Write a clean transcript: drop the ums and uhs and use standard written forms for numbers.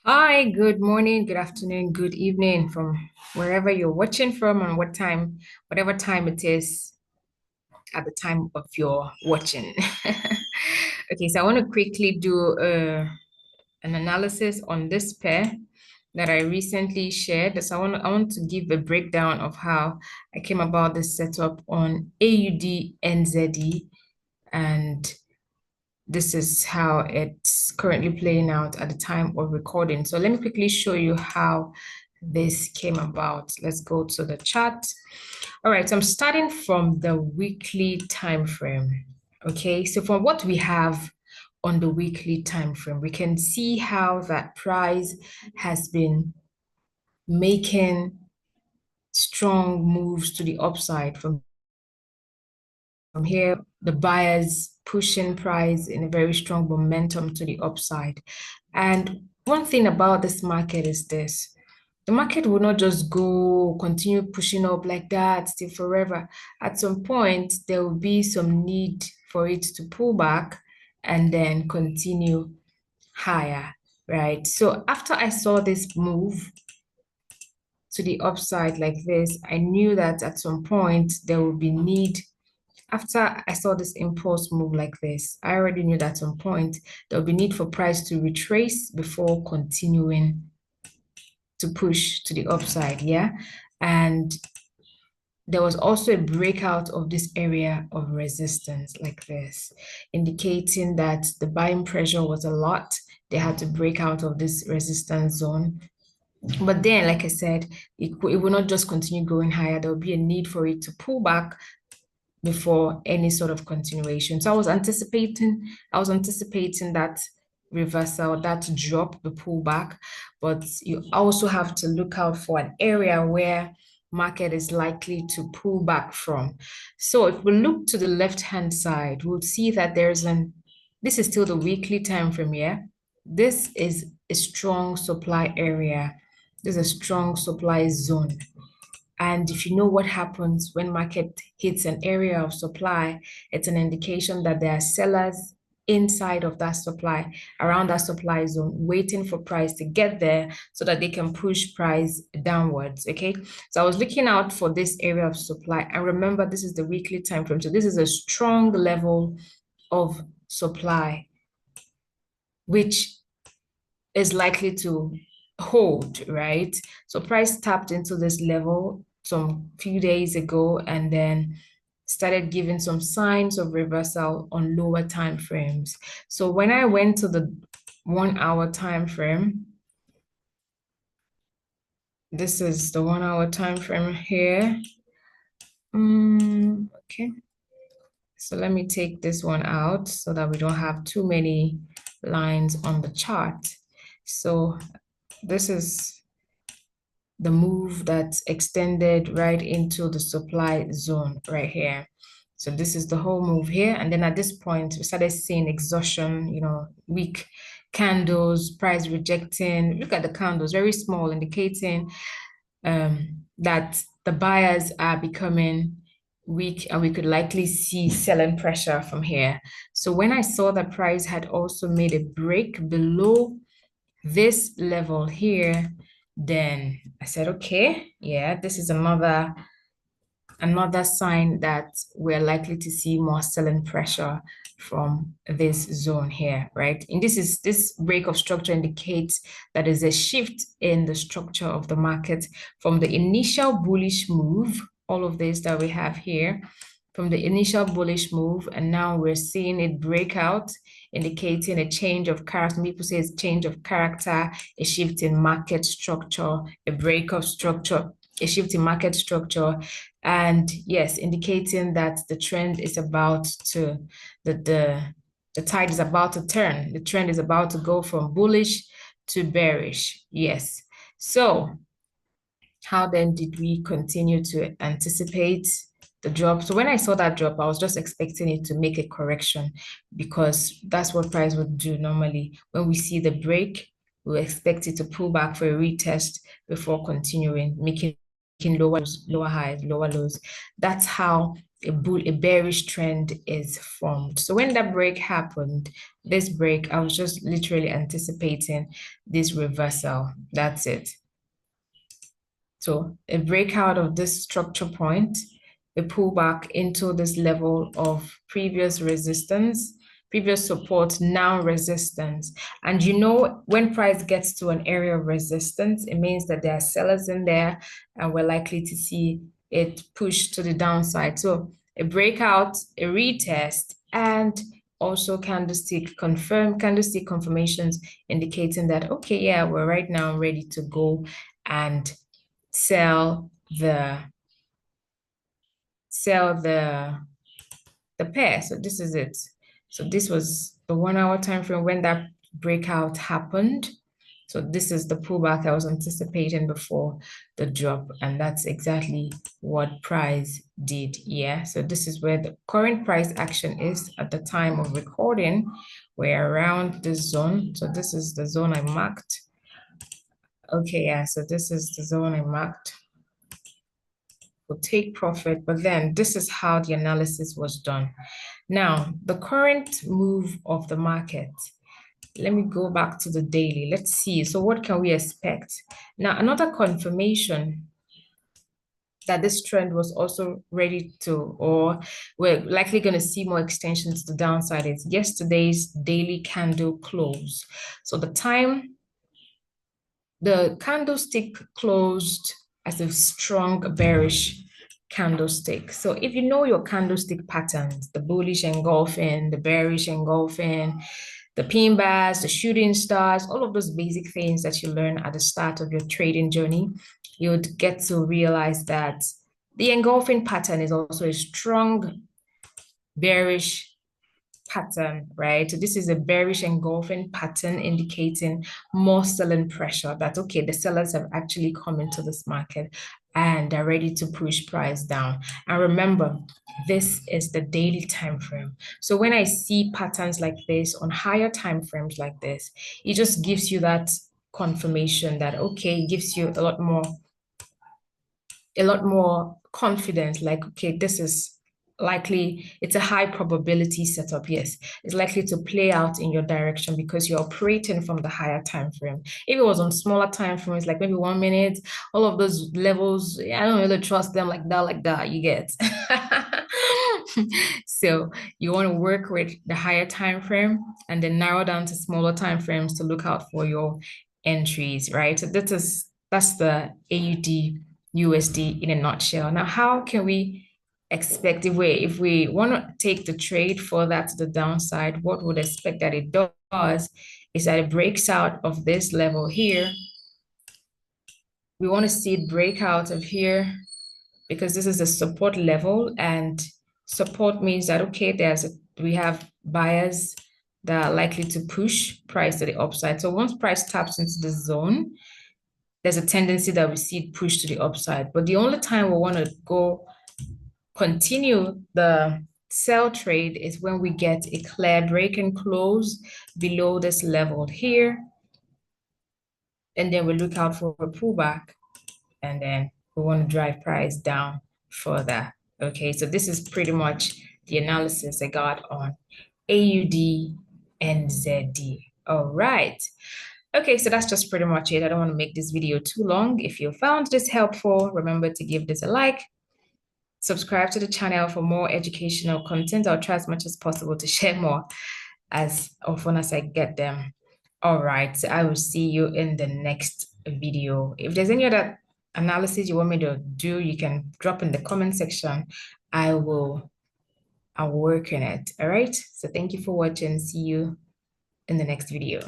Hi, good morning, good afternoon, good evening from wherever you're watching from and what time, whatever time it is at the time of your watching. Okay, so I want to quickly do an analysis on this pair that I recently shared. So I want to give a breakdown of how I came about this setup on AUDNZD, and this is how it's currently playing out at the time of recording. So let me quickly show you how this came about. Let's go to the chart. All right, so I'm starting from the weekly time frame. Okay, so from what we have on the weekly time frame, we can see how that price has been making strong moves to the upside from here, the buyers pushing price in a very strong momentum to the upside. And one thing about this market is this. The market will not just go continue pushing up like that till forever. At some point, there will be some need for it to pull back and then continue higher, right? So after I saw this move to the upside like this, I knew that at some point there will be need. After I saw this impulse move like this, I already knew that at some point there will be need for price to retrace before continuing to push to the upside, yeah? And there was also a breakout of this area of resistance like this, indicating that the buying pressure was a lot. They had to break out of this resistance zone. But then, like I said, it will not just continue going higher. There will be a need for it to pull back before any sort of continuation. So I was anticipating that reversal, that drop, the pullback, but you also have to look out for an area where market is likely to pull back from. So if we look to the left-hand side, we'll see that this is still the weekly time frame here. This is a strong supply area. This is a strong supply zone. And if you know what happens when market hits an area of supply, it's an indication that there are sellers inside of that supply, around that supply zone, waiting for price to get there so that they can push price downwards. Okay. So I was looking out for this area of supply. And remember, this is the weekly time frame. So this is a strong level of supply, which is likely to hold, right? So price tapped into this level some few days ago and then started giving some signs of reversal on lower time frames. So when I went to the 1 hour time frame, this is the 1 hour time frame here. Okay. So let me take this one out so that we don't have too many lines on the chart. So this is the move that extended right into the supply zone right here. So this is the whole move here. And then at this point, we started seeing exhaustion, weak candles, price rejecting. Look at the candles, very small, indicating that the buyers are becoming weak and we could likely see selling pressure from here. So when I saw that price had also made a break below this level here, then I said, okay, yeah, this is another sign that we're likely to see more selling pressure from this zone here, right? And this break of structure indicates that there's a shift in the structure of the market from the initial bullish move, all of this that we have here, from the initial bullish move, and now we're seeing it break out, indicating a change of character. People say it's change of character, a shift in market structure, a break of structure, a shift in market structure, and yes, indicating that the trend is about to the tide is about to turn. The trend is about to go from bullish to bearish. Yes. So how then did we continue to anticipate the drop? So when I saw that drop, I was just expecting it to make a correction because that's what price would do normally. When we see the break, we expect it to pull back for a retest before continuing, making lower highs, lower lows. That's how a bearish trend is formed. So when that break happened, this break, I was just literally anticipating this reversal. That's it. So a breakout of this structure point, a pullback into this level of previous resistance, previous support, now resistance. And you know, when price gets to an area of resistance, it means that there are sellers in there and we're likely to see it push to the downside. So a breakout, a retest, and also candlestick confirmations indicating that, okay, yeah, we're right now ready to go and sell the pair. So this is it. So this was the 1 hour time frame when that breakout happened. So this is the pullback I was anticipating before the drop, and that's exactly what price did. Yeah. So this is where the current price action is at the time of recording. We're around this zone. So this is the zone I marked. Okay, yeah. So this is the zone I marked. Will take profit, but then this is how the analysis was done. Now, the current move of the market. Let me go back to the daily. Let's see. So what can we expect? Now, another confirmation that this trend was also ready to, or we're likely going to see more extensions to the downside is yesterday's daily candle close. So the candlestick closed as a strong bearish candlestick. So if you know your candlestick patterns, the bullish engulfing, the bearish engulfing, the pin bars, the shooting stars, all of those basic things that you learn at the start of your trading journey, you would get to realize that the engulfing pattern is also a strong bearish pattern, right? So this is a bearish engulfing pattern indicating more selling pressure that, okay, the sellers have actually come into this market and they're ready to push price down. And remember, this is the daily time frame. So when I see patterns like this on higher time frames like this, it just gives you that confirmation that, okay, it gives you a lot more confidence, like, okay, this is likely, it's a high probability setup. Yes, it's likely to play out in your direction because you're operating from the higher time frame. If it was on smaller time frames, like maybe 1 minute, all of those levels, I don't really trust them like that, you get. So you want to work with the higher time frame and then narrow down to smaller time frames to look out for your entries, right? So that's the AUDUSD in a nutshell. Now, how can we expect if we want to take the trade further to the downside, what would expect that it does is that it breaks out of this level here. We want to see it break out of here because this is a support level, and support means that, okay, we have buyers that are likely to push price to the upside. So once price taps into the zone, there's a tendency that we see it push to the upside. But the only time we want to continue the sell trade is when we get a clear break and close below this level here. And then we look out for a pullback, and then we want to drive price down further. Okay, so this is pretty much the analysis I got on AUDNZD. All right. Okay, so that's just pretty much it. I don't want to make this video too long. If you found this helpful, remember to give this a like. Subscribe to the channel for more educational content. I'll try as much as possible to share more as often as I get them. All right, so I will see you in the next video. If there's any other analysis you want me to do, you can drop in the comment section. I'll work on it. All right, so thank you for watching. See you in the next video.